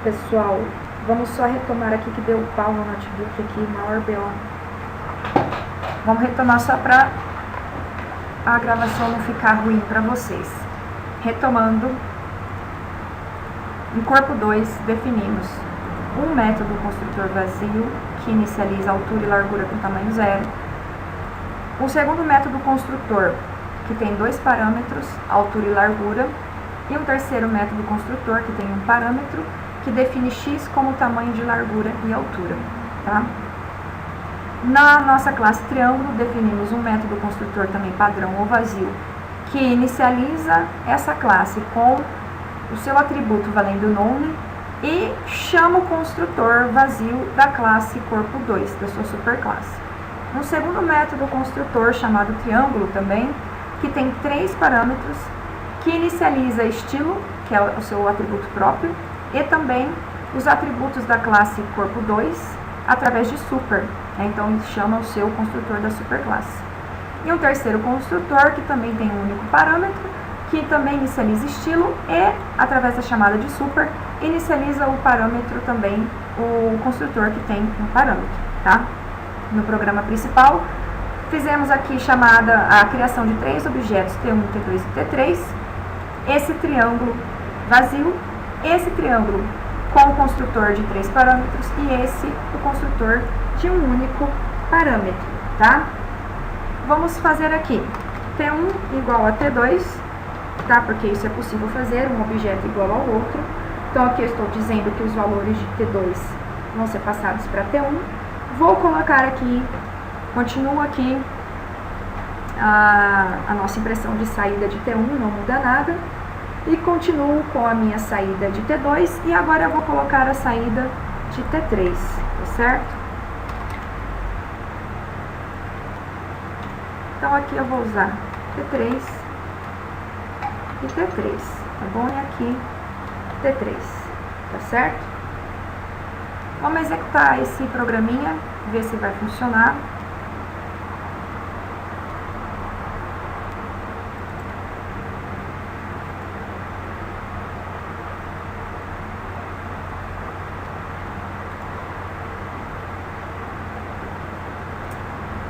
Pessoal, vamos só retomar aqui que deu pau no notebook aqui, maior BO. Vamos retomar só para a gravação não ficar ruim para vocês. Retomando, em corpo 2 definimos um método construtor vazio que inicializa altura e largura com tamanho zero. Um segundo método construtor que tem dois parâmetros, altura e largura. E um terceiro método construtor que tem um parâmetro que define x como tamanho de largura e altura. Tá? Na nossa classe triângulo, definimos um método construtor também padrão ou vazio, que inicializa essa classe com o seu atributo valendo nome e chama o construtor vazio da classe corpo 2, da sua superclasse. Um segundo método construtor chamado triângulo também, que tem três parâmetros, que inicializa estilo, que é o seu atributo próprio, e também os atributos da classe corpo 2 através de super. Então, ele chama o seu construtor da superclasse. E um terceiro construtor, que também tem um único parâmetro, que também inicializa estilo e, através da chamada de super, inicializa o parâmetro também, o construtor que tem um parâmetro. Tá? No programa principal, fizemos aqui a criação de três objetos, T1, T2 e T3, esse triângulo vazio, esse triângulo com o construtor de três parâmetros e esse o construtor de um único parâmetro, tá? Vamos fazer aqui T1 igual a T2, tá? Porque isso é possível fazer, um objeto igual ao outro. Então aqui eu estou dizendo que os valores de T2 vão ser passados para T1. Vou colocar aqui, continuo aqui a nossa impressão de saída de T1, não muda nada. E continuo com a minha saída de T2 e agora eu vou colocar a saída de T3, tá certo? Então aqui eu vou usar T3 e T3, tá bom? E aqui T3, tá certo? Vamos executar esse programinha, ver se vai funcionar.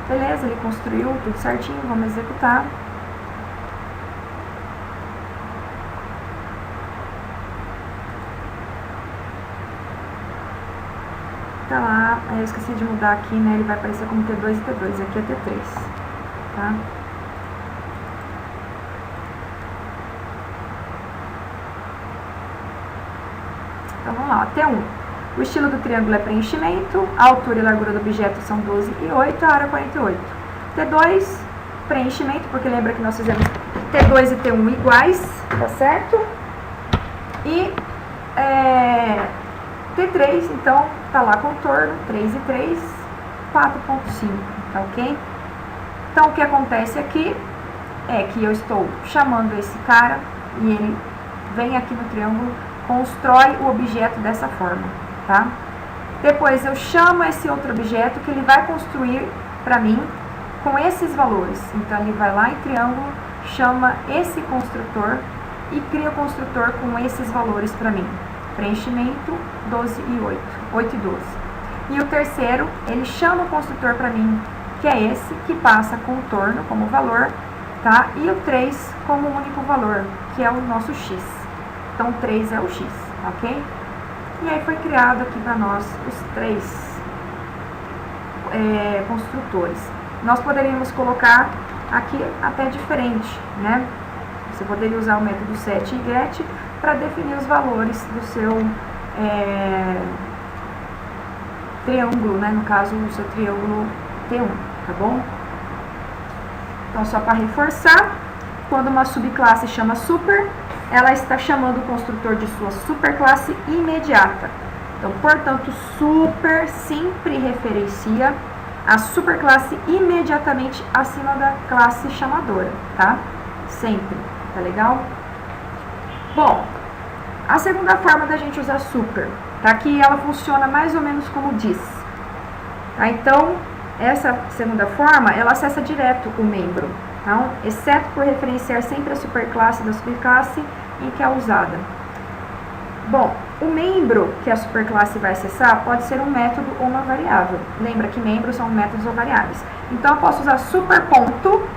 Beleza, ele construiu tudo certinho, vamos executar. Tá lá, eu esqueci de mudar aqui, né? Ele vai aparecer como T2 e T2, aqui é T3, tá? Então vamos lá, T1. O estilo do triângulo é preenchimento, a altura e largura do objeto são 12 e 8, a área 48. T2, preenchimento, porque lembra que nós fizemos T2 e T1 iguais, tá certo? E T3, então, tá lá contorno, 3 e 3, 4.5, tá ok? Então, o que acontece aqui é que eu estou chamando esse cara e ele vem aqui no triângulo, constrói o objeto dessa forma. Tá? Depois eu chamo esse outro objeto que ele vai construir para mim com esses valores. Então ele vai lá em triângulo, chama esse construtor e cria o construtor com esses valores para mim. Preenchimento 12 e 8, 8 e 12. E o terceiro, ele chama o construtor para mim, que é esse, que passa contorno como valor, tá? E o 3 como único valor, que é o nosso x. Então 3 é o x, ok? E aí foi criado aqui para nós os três construtores. Nós poderíamos colocar aqui até diferente, né? Você poderia usar o método set e get para definir os valores do seu triângulo, né? No caso, o seu triângulo T1, tá bom? Então, só para reforçar, quando uma subclasse chama super, ela está chamando o construtor de sua superclasse imediata. Então, portanto, super sempre referencia a superclasse imediatamente acima da classe chamadora, tá? Sempre, tá legal? Bom, a segunda forma da gente usar super, tá? Que ela funciona mais ou menos como diz. Tá? Então, essa segunda forma, ela acessa direto o membro. Então, exceto por referenciar sempre a superclasse da subclasse em que é usada. Bom, O membro que a superclasse vai acessar pode ser um método ou uma variável. Lembra que membros são métodos ou variáveis. Então, eu posso usar superponto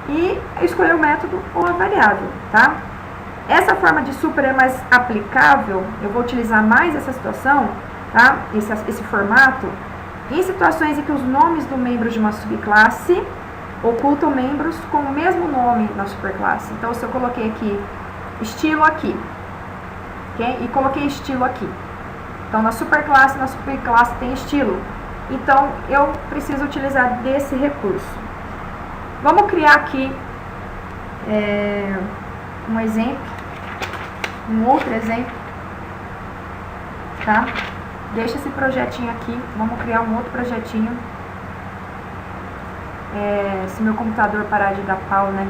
e escolher o método ou a variável, tá? Essa forma de super é mais aplicável, eu vou utilizar mais essa situação, tá? Esse formato, em situações em que os nomes do membro de uma subclasse ocultam membros com o mesmo nome na superclasse. Então, se eu coloquei aqui estilo aqui, ok? E coloquei estilo aqui. Então, na subclasse tem estilo. Então, eu preciso utilizar desse recurso. Vamos criar aqui um exemplo, um outro exemplo, tá? Deixa esse projetinho aqui, vamos criar um outro projetinho. Se meu computador parar de dar pau, né?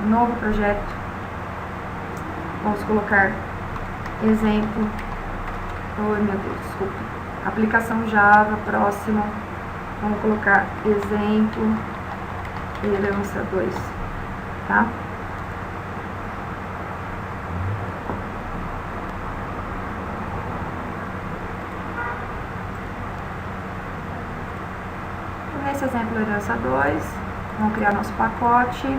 Novo projeto. Vamos colocar exemplo. Oh, meu Deus, desculpa. Aplicação Java, próximo. Vamos colocar exemplo herança 2, tá? Nesse exemplo herança 2, vamos criar nosso pacote.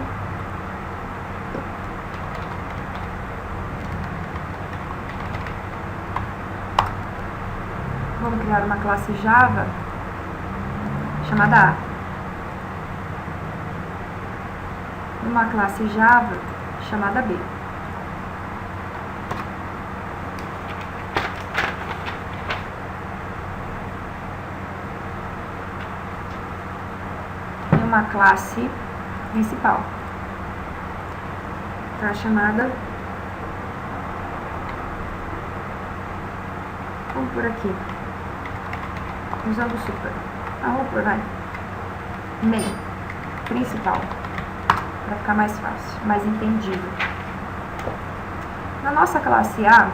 Vamos criar uma classe Java chamada A. Uma classe Java chamada B. E uma classe principal, tá? Chamada, vamos por aqui, usando super. Vamos por, vai, main, principal, para ficar mais fácil, mais entendível. Na nossa classe A,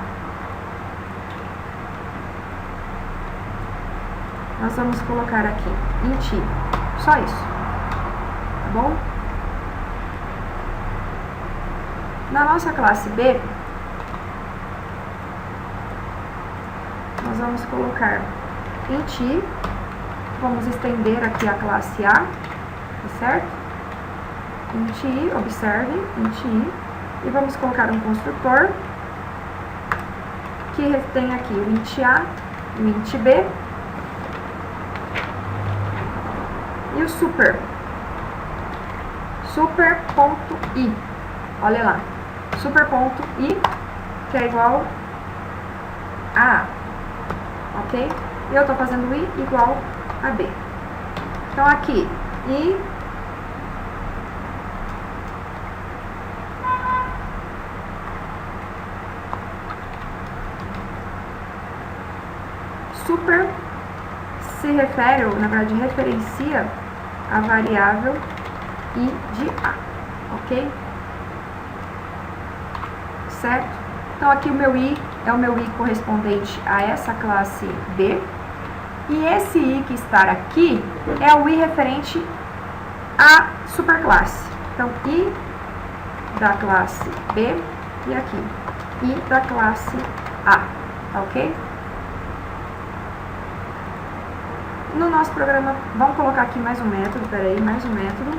nós vamos colocar aqui int I, só isso, tá bom? Na nossa classe B, nós vamos colocar int I, vamos estender aqui a classe A, tá certo? Int I, observe, int I, e vamos colocar um construtor que tem aqui o int A, o int B e o super.i, olha lá, super.i, que é igual a A, ok? E eu estou fazendo I igual a B. Então, aqui, I super se refere, ou na verdade referencia a variável I de A, ok? Certo? Então, aqui o meu I é o meu I correspondente a essa classe B. E esse I que está aqui é o I referente à superclasse. Então, I da classe B e aqui, I da classe A, tá ok? No nosso programa, vamos colocar aqui mais um método, peraí, mais um método.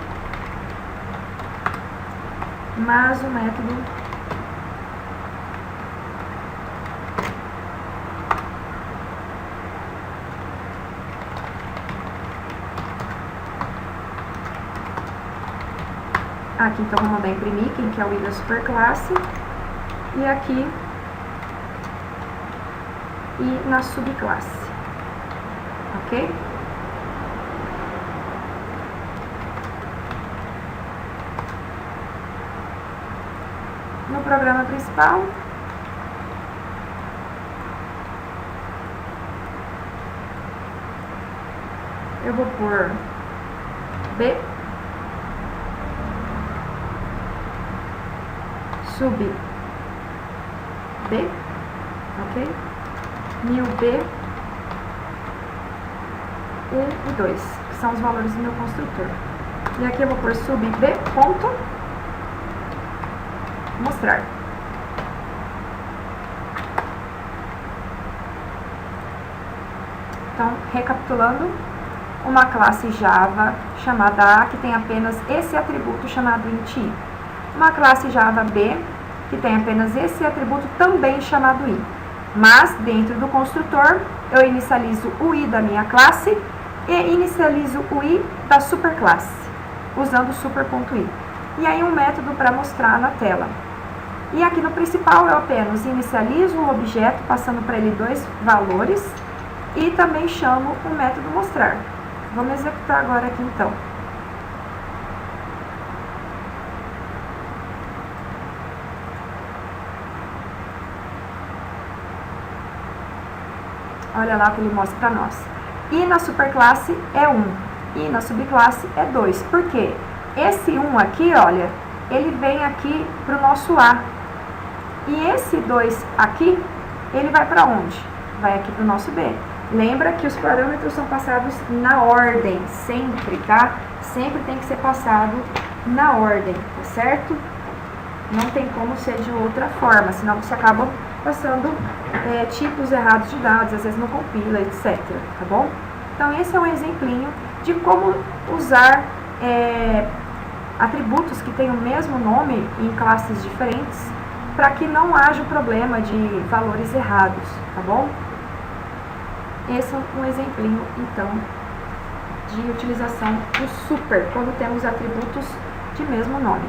Aqui, então, vamos mandar imprimir, quem que é o I da superclasse. E aqui, I na subclasse. Ok? No programa principal, eu vou pôr B, sub B, ok? Mil B, 1 e 2, que são os valores do meu construtor. E aqui eu vou pôr sub B ponto mostrar. Então, recapitulando, uma classe Java chamada A, que tem apenas esse atributo chamado int i. Uma classe Java B, que tem apenas esse atributo também chamado i. Mas, dentro do construtor, eu inicializo o i da minha classe e inicializo o i da superclasse, usando super.i. E aí um método para mostrar na tela. E aqui no principal eu apenas inicializo o objeto, passando para ele 2 valores, e também chamo o método mostrar. Vamos executar agora aqui então. Olha lá o que ele mostra para nós. I na superclasse é 1, I na subclasse é 2. Por quê? Esse 1 aqui, olha, ele vem aqui para o nosso A. E esse 2 aqui, ele vai para onde? Vai aqui para o nosso B. Lembra que os parâmetros são passados na ordem, sempre, tá? Sempre tem que ser passado na ordem, tá certo? Não tem como ser de outra forma, senão você acaba passando tipos errados de dados, às vezes não compila, etc, tá bom? Então, esse é um exemplinho de como usar atributos que têm o mesmo nome em classes diferentes, para que não haja o problema de valores errados, tá bom? Esse é um exemplinho, então, de utilização do super, quando temos atributos de mesmo nome.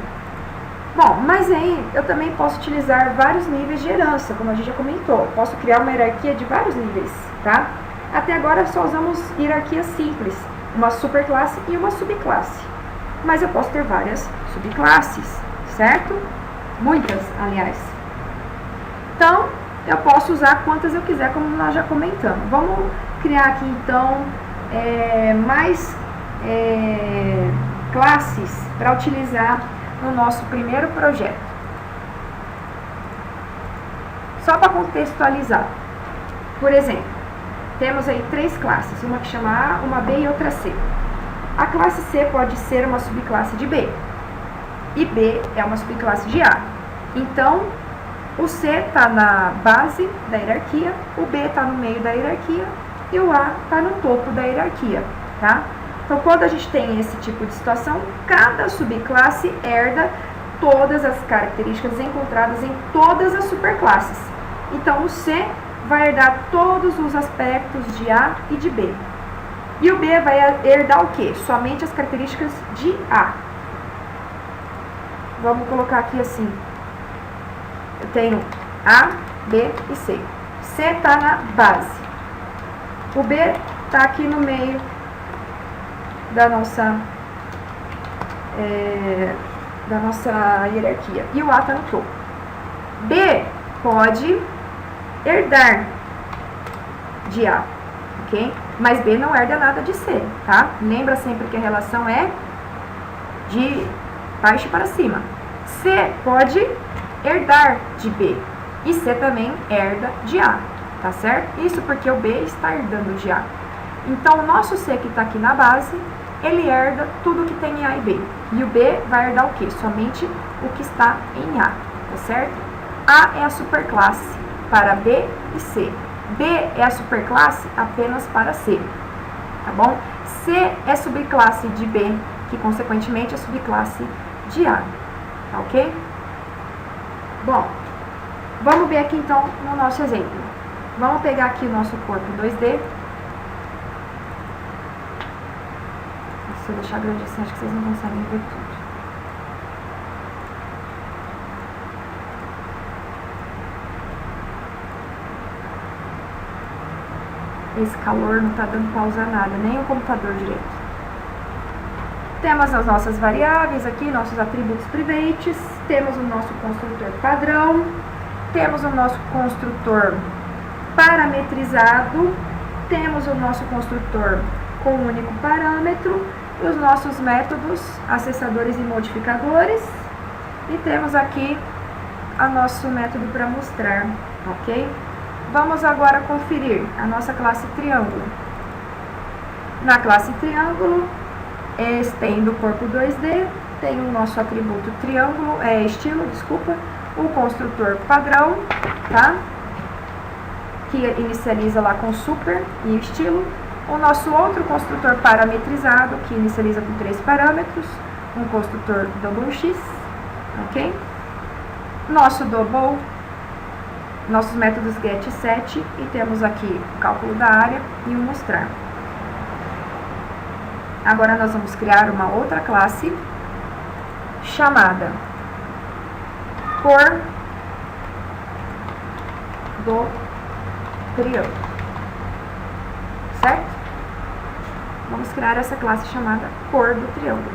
Bom, mas aí eu também posso utilizar vários níveis de herança, como a gente já comentou. Posso criar uma hierarquia de vários níveis, tá? Até agora só usamos hierarquias simples, uma superclasse e uma subclasse. Mas eu posso ter várias subclasses, certo? Muitas, aliás. Então, eu posso usar quantas eu quiser, como nós já comentamos. Vamos criar aqui, então, mais classes para utilizar no nosso primeiro projeto. Só para contextualizar. Por exemplo, temos aí 3 classes, uma que chama A, uma B e outra C. A classe C pode ser uma subclasse de B, e B é uma subclasse de A. Então, o C está na base da hierarquia, o B está no meio da hierarquia e o A está no topo da hierarquia, tá? Então, quando a gente tem esse tipo de situação, cada subclasse herda todas as características encontradas em todas as superclasses. Então, o C vai herdar todos os aspectos de A e de B. E o B vai herdar o quê? Somente as características de A. Vamos colocar aqui assim. Eu tenho A, B e C. C está na base. O B está aqui no meio da nossa hierarquia. E o A está no topo. B pode herdar de A, ok? Mas B não herda nada de C, tá? Lembra sempre que a relação é de baixo para cima. C pode herdar de B. E C também herda de A, tá certo? Isso porque o B está herdando de A. Então, o nosso C que está aqui na base, ele herda tudo que tem em A e B. E o B vai herdar o quê? Somente o que está em A, tá certo? A é a superclasse para B e C. B é a superclasse apenas para C, tá bom? C é subclasse de B, que consequentemente é subclasse de A, tá ok? Bom, vamos ver aqui então no nosso exemplo. Vamos pegar aqui o nosso corpo 2D. Se eu deixar grande assim, acho que vocês não conseguem ver tudo. Esse calor não está dando para usar nada, nem o computador direito. Temos as nossas variáveis aqui, nossos atributos privates, temos o nosso construtor padrão, temos o nosso construtor parametrizado, temos o nosso construtor com um único parâmetro, e os nossos métodos, acessadores e modificadores, e temos aqui o nosso método para mostrar, ok? Vamos agora conferir a nossa classe triângulo. Na classe triângulo, tem do corpo 2D, tem o nosso atributo triângulo, estilo, desculpa, o construtor padrão, tá? que inicializa lá com super e estilo. O nosso outro construtor parametrizado, que inicializa com 3 parâmetros, um construtor double x, ok? Nosso double, nossos métodos get e set, e temos aqui o cálculo da área e o mostrar. Agora nós vamos criar uma outra classe chamada cor do triângulo, certo? Vamos criar essa classe chamada cor do triângulo.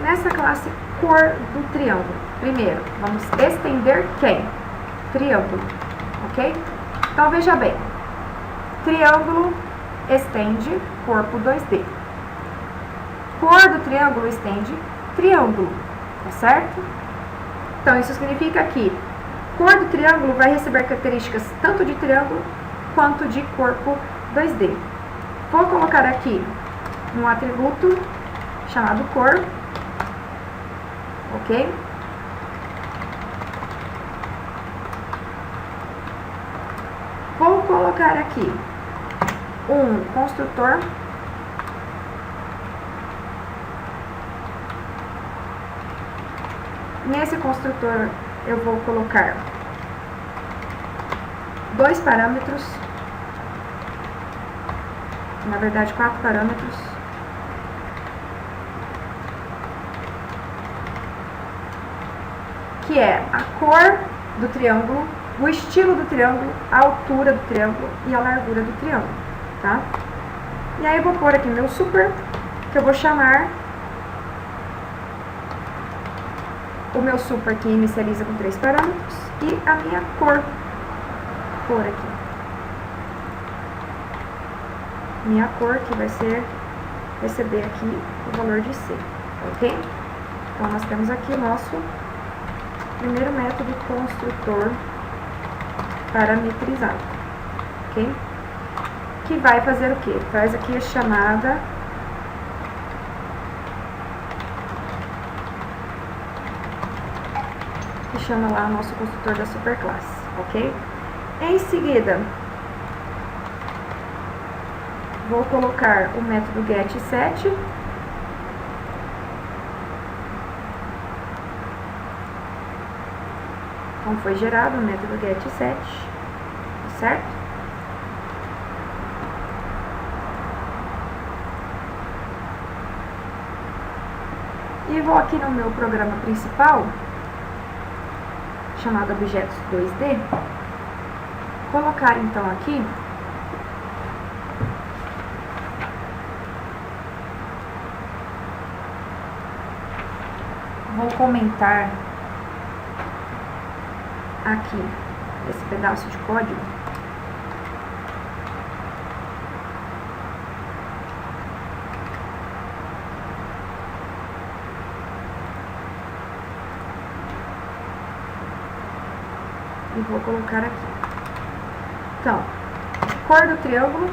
Nessa classe cor do triângulo, primeiro, vamos estender quem? Triângulo, ok? Então, veja bem, triângulo estende corpo 2D. Cor do triângulo estende triângulo, tá certo? Então, isso significa que cor do triângulo vai receber características tanto de triângulo quanto de corpo 2D. Vou colocar aqui um atributo chamado cor, ok? Vou colocar aqui um construtor nesse construtor eu vou colocar 2 parâmetros, na verdade 4 parâmetros, que é a cor do triângulo, o estilo do triângulo, a altura do triângulo e a largura do triângulo, tá? E aí eu vou pôr aqui meu super, que eu vou chamar o meu super, que inicializa com 3 parâmetros, e a minha cor aqui. Minha cor, que vai ser receber aqui o valor de C, ok? Então, nós temos aqui o nosso primeiro método construtor parametrizado, ok? Que vai fazer o quê? Faz aqui a chamada que chama lá o nosso construtor da superclasse, ok? Em seguida, vou colocar o método get e set. Então, foi gerado o método get e set, certo? E vou aqui no meu programa principal, chamado objetos 2D, colocar então aqui vou comentar aqui esse pedaço de código e vou colocar aqui. Então, cor do triângulo,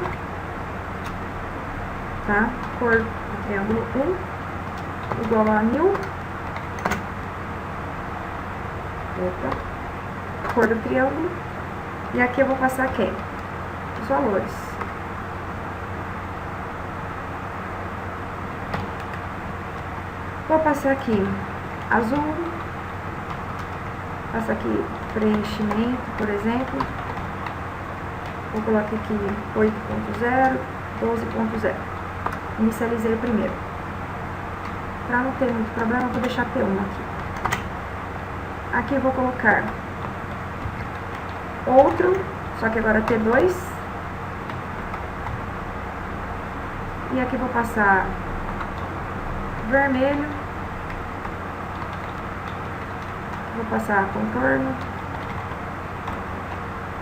tá? Cor do triângulo 1 igual a 1000. Opa. Cor do triângulo. E aqui eu vou passar quem? Os valores. Vou passar aqui azul. Passar aqui preenchimento, por exemplo. Vou colocar aqui 8.0, 12.0. Inicializei o primeiro. Para não ter muito problema, eu vou deixar T1 aqui. Aqui eu vou colocar outro, só que agora T2. E aqui eu vou passar vermelho. Vou passar contorno.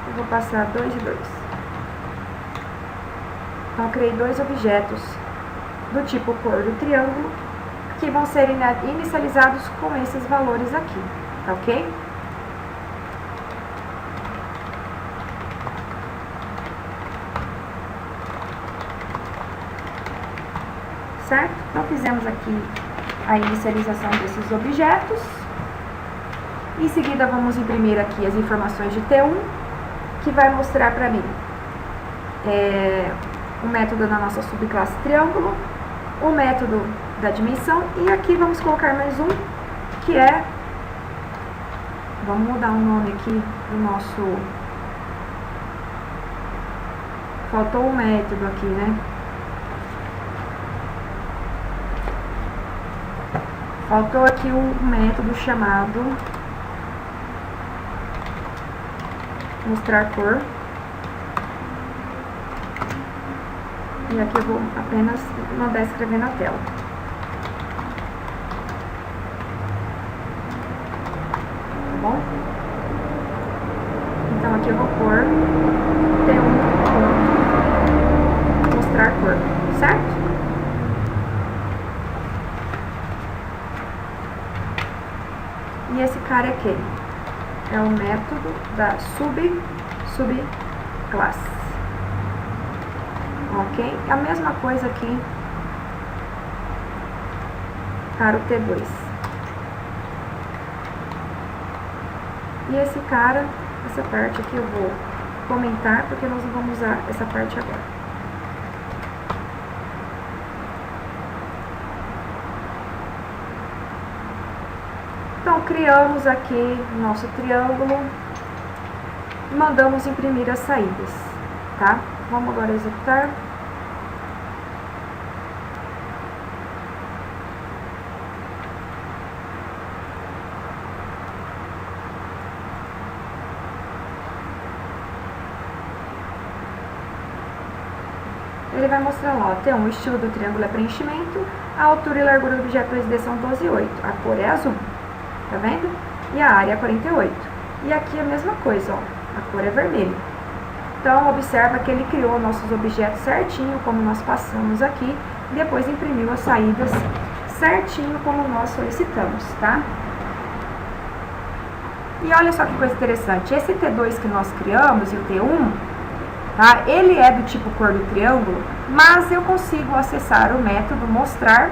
E vou passar 2 e 2. Então, eu criei 2 objetos do tipo cor do triângulo, que vão ser inicializados com esses valores aqui, tá ok? Certo? Então, fizemos aqui a inicialização desses objetos. Em seguida, vamos imprimir aqui as informações de T1, que vai mostrar para mim o método da nossa subclasse triângulo, o método da dimensão, e aqui vamos colocar mais um, que é, vamos mudar o nome aqui do nosso, faltou o método aqui, né? Faltou aqui o método chamado mostrar cor. E aqui eu vou apenas mandar escrever na tela. Tá bom? Então aqui eu vou pôr T1 mostrar cor, certo? E esse cara é quem? É o método da subclasse. Ok? A mesma coisa aqui para o T2. E esse cara, essa parte aqui eu vou comentar, porque nós não vamos usar essa parte agora. Então, criamos aqui nosso triângulo e mandamos imprimir as saídas, tá? Vamos agora executar. Ele vai mostrar lá, ó, T1, o estilo do triângulo é preenchimento, a altura e largura do objeto 2D são 12,8, a cor é azul, tá vendo? E a área é 48. E aqui a mesma coisa, ó, a cor é vermelho. Então, observa que ele criou nossos objetos certinho, como nós passamos aqui, e depois imprimiu as saídas certinho, como nós solicitamos, tá? E olha só que coisa interessante, esse T2 que nós criamos, e o T1, tá? Ele é do tipo cor do triângulo, mas eu consigo acessar o método mostrar,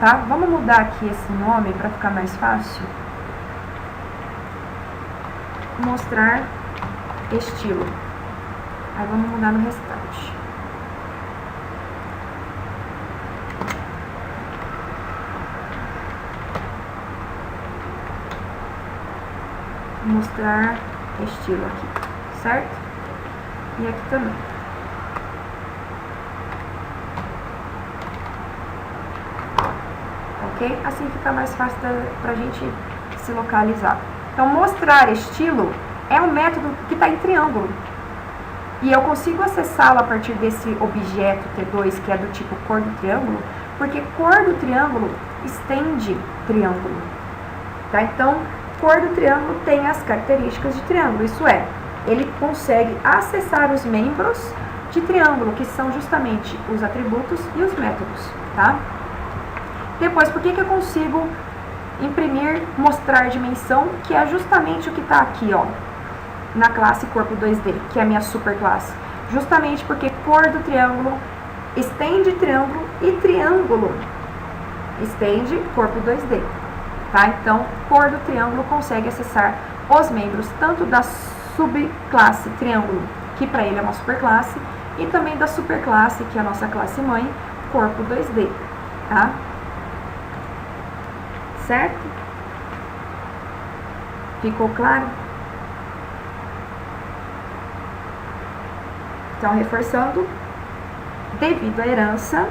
tá? Vamos mudar aqui esse nome para ficar mais fácil. Mostrar estilo. Aí vamos mudar no restante. Mostrar estilo aqui, certo? E aqui também. Ok? Assim fica mais fácil pra gente se localizar. Então, mostrar estilo é um método que está em triângulo. E eu consigo acessá-lo a partir desse objeto T2, que é do tipo cor do triângulo, porque cor do triângulo estende triângulo. Tá? Então, cor do triângulo tem as características de triângulo, isso é, ele consegue acessar os membros de triângulo, que são justamente os atributos e os métodos, tá? Depois, por que eu consigo imprimir, mostrar dimensão, que é justamente o que está aqui, ó, na classe corpo 2D, que é a minha superclasse? Justamente porque cor do triângulo estende triângulo e triângulo estende corpo 2D, tá? Então, cor do triângulo consegue acessar os membros tanto da subclasse triângulo, que para ele é uma superclasse, e também da superclasse, que é a nossa classe mãe, corpo 2D, tá? Certo? Ficou claro? Então, reforçando, devido à herança,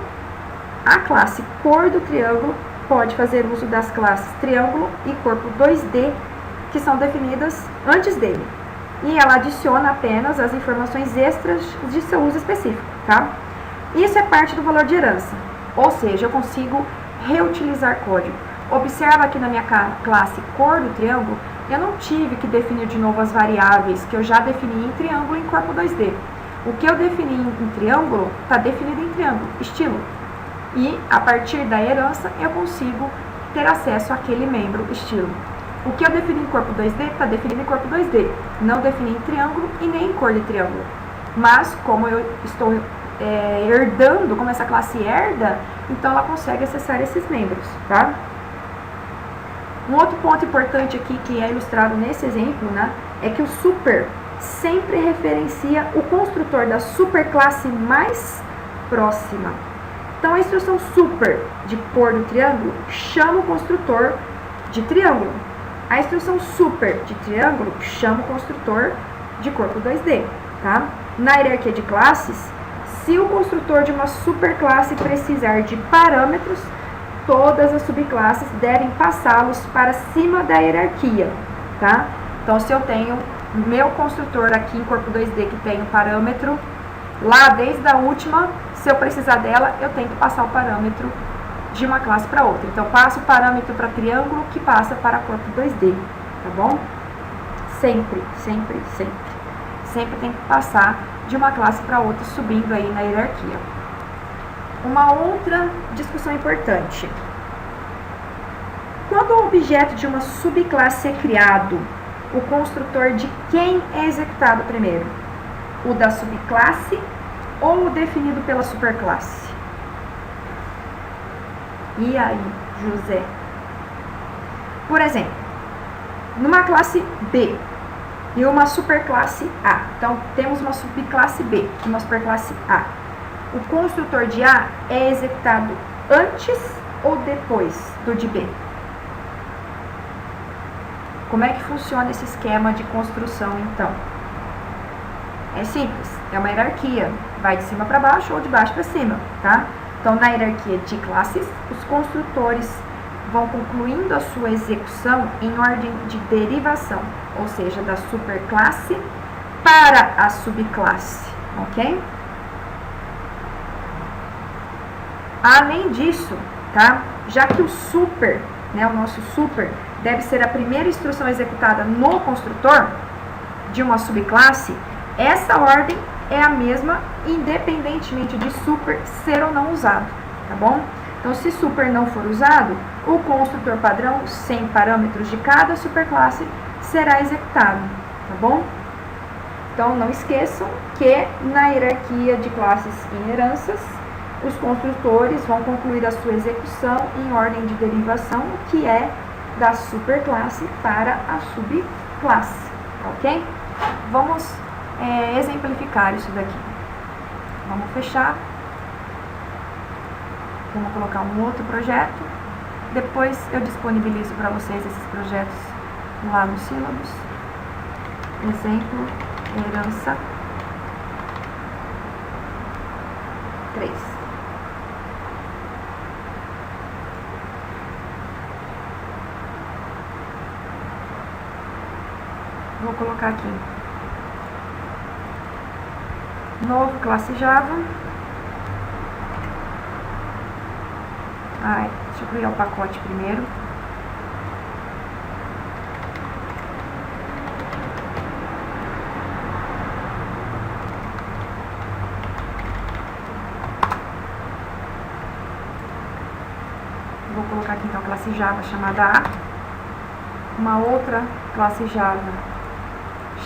a classe cor do triângulo pode fazer uso das classes triângulo e corpo 2D, que são definidas antes dele. E ela adiciona apenas as informações extras de seu uso específico, tá? Isso é parte do valor de herança, ou seja, eu consigo reutilizar código. Observa que na minha classe cor do triângulo, eu não tive que definir de novo as variáveis que eu já defini em triângulo e em corpo 2D. O que eu defini em triângulo, está definido em triângulo, estilo. E, a partir da herança, eu consigo ter acesso àquele membro, estilo. O que eu defini em corpo 2D, está definido em corpo 2D. Não defini em triângulo e nem em cor de triângulo. Mas, como eu estou herdando, como essa classe herda, então ela consegue acessar esses membros, tá? Um outro ponto importante aqui, que é ilustrado nesse exemplo, né, é que o super sempre referencia o construtor da superclasse mais próxima. Então, a instrução super de pôr no triângulo chama o construtor de triângulo. A instrução super de triângulo chama o construtor de corpo 2D, tá? Na hierarquia de classes, se o construtor de uma superclasse precisar de parâmetros, todas as subclasses devem passá-los para cima da hierarquia, tá? Então, se eu tenho meu construtor aqui em corpo 2D que tem um parâmetro, lá desde a última, se eu precisar dela, eu tenho que passar o parâmetro de uma classe para outra. Então, passo o parâmetro para triângulo que passa para corpo 2D, tá bom? Sempre, sempre, sempre. Sempre tem que passar de uma classe para outra, subindo aí na hierarquia. Uma outra discussão importante. Quando o objeto de uma subclasse é criado, o construtor de quem é executado primeiro? O da subclasse ou o definido pela superclasse? E aí, José? Por exemplo, numa classe B e uma superclasse A. Então, temos uma subclasse B e uma superclasse A. O construtor de A é executado antes ou depois do de B? Como é que funciona esse esquema de construção, então? É simples, é uma hierarquia, vai de cima para baixo ou de baixo para cima, tá? Então, na hierarquia de classes, os construtores vão concluindo a sua execução em ordem de derivação, ou seja, da superclasse para a subclasse, ok? Além disso, tá? Já que o super, né, o nosso super, deve ser a primeira instrução executada no construtor de uma subclasse, essa ordem é a mesma independentemente de super ser ou não usado, tá bom? Então, se super não for usado, o construtor padrão sem parâmetros de cada superclasse será executado, tá bom? Então, não esqueçam que na hierarquia de classes e heranças, os construtores vão concluir a sua execução em ordem de derivação, que é da superclasse para a subclasse, ok? Vamos exemplificar isso daqui. Vamos fechar. Vamos colocar um outro projeto. Depois eu disponibilizo para vocês esses projetos lá no sílabus. Exemplo, herança 3. Vou colocar aqui. Novo, classe Java. Deixa eu criar o pacote primeiro. Vou colocar aqui então a classe Java chamada A. Uma outra classe Java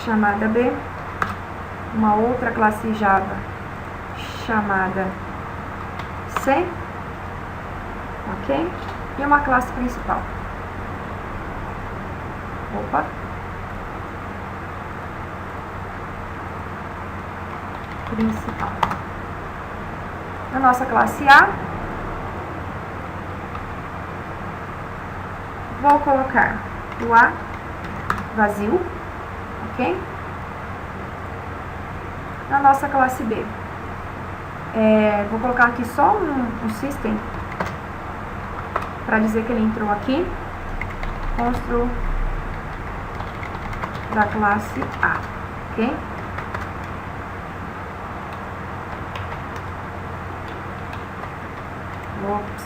chamada B. Uma outra classe Java chamada C, ok? E uma classe principal. Opa! Principal. Na nossa classe A, vou colocar o A vazio, ok? Na nossa classe B, vou colocar aqui só um system para dizer que ele entrou aqui. Constru da classe A, ok? Ops.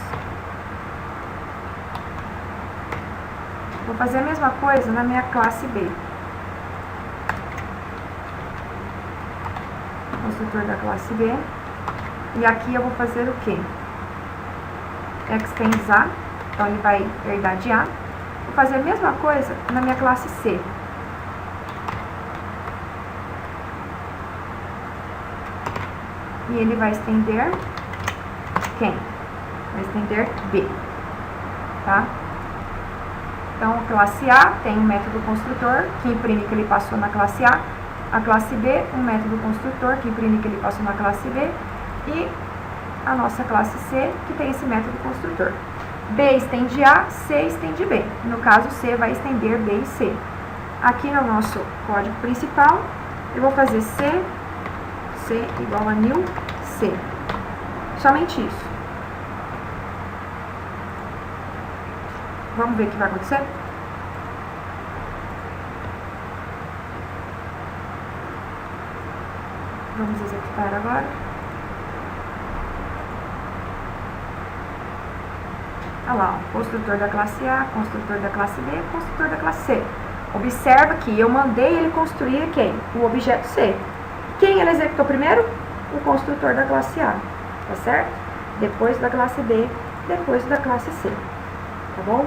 Vou fazer a mesma coisa na minha classe B. Construtor da classe B. E aqui eu vou fazer o quê? Extends A. Então, ele vai herdar de A. Vou fazer a mesma coisa na minha classe C. E ele vai estender quem? Vai estender B. Tá? Então, classe A tem um método construtor que imprime que ele passou na classe A classe B, um método construtor que imprime que ele passou na classe B, e a nossa classe C, que tem esse método construtor. B estende A, C estende B. No caso, C vai estender B e C. Aqui no nosso código principal, eu vou fazer C igual a new C. Somente isso. Vamos ver o que vai acontecer? Vamos executar agora. Olha lá, ó, construtor da classe A, construtor da classe B, construtor da classe C. Observa que eu mandei ele construir quem? O objeto C. Quem ele executou primeiro? O construtor da classe A, tá certo? Depois da classe B, depois da classe C, tá bom?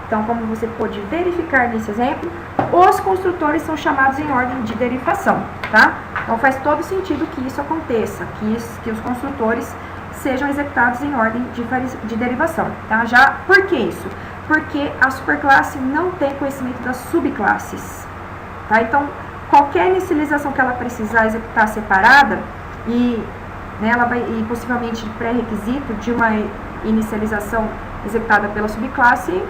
Então, como você pode verificar nesse exemplo, os construtores são chamados em ordem de derivação, tá? Então, faz todo sentido que isso aconteça, que os construtores sejam executados em ordem de derivação, tá? Já, por que isso? Porque a superclasse não tem conhecimento das subclasses, tá? Então, qualquer inicialização que ela precisar executar separada, né, ela vai, e possivelmente pré-requisito de uma inicialização executada pela subclasse,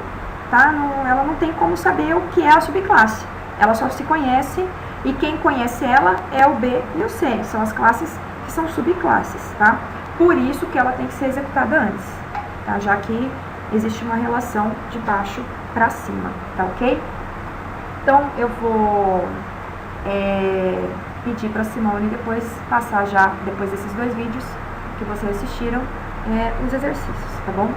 tá? Ela não tem como saber o que é a subclasse. Ela só se conhece, e quem conhece ela é o B e o C, são as classes que são subclasses, tá? Por isso que ela tem que ser executada antes, tá? Já que existe uma relação de baixo para cima, tá ok? Então, eu vou pedir para a Simone depois passar já, depois desses dois vídeos que vocês assistiram, os exercícios, tá bom?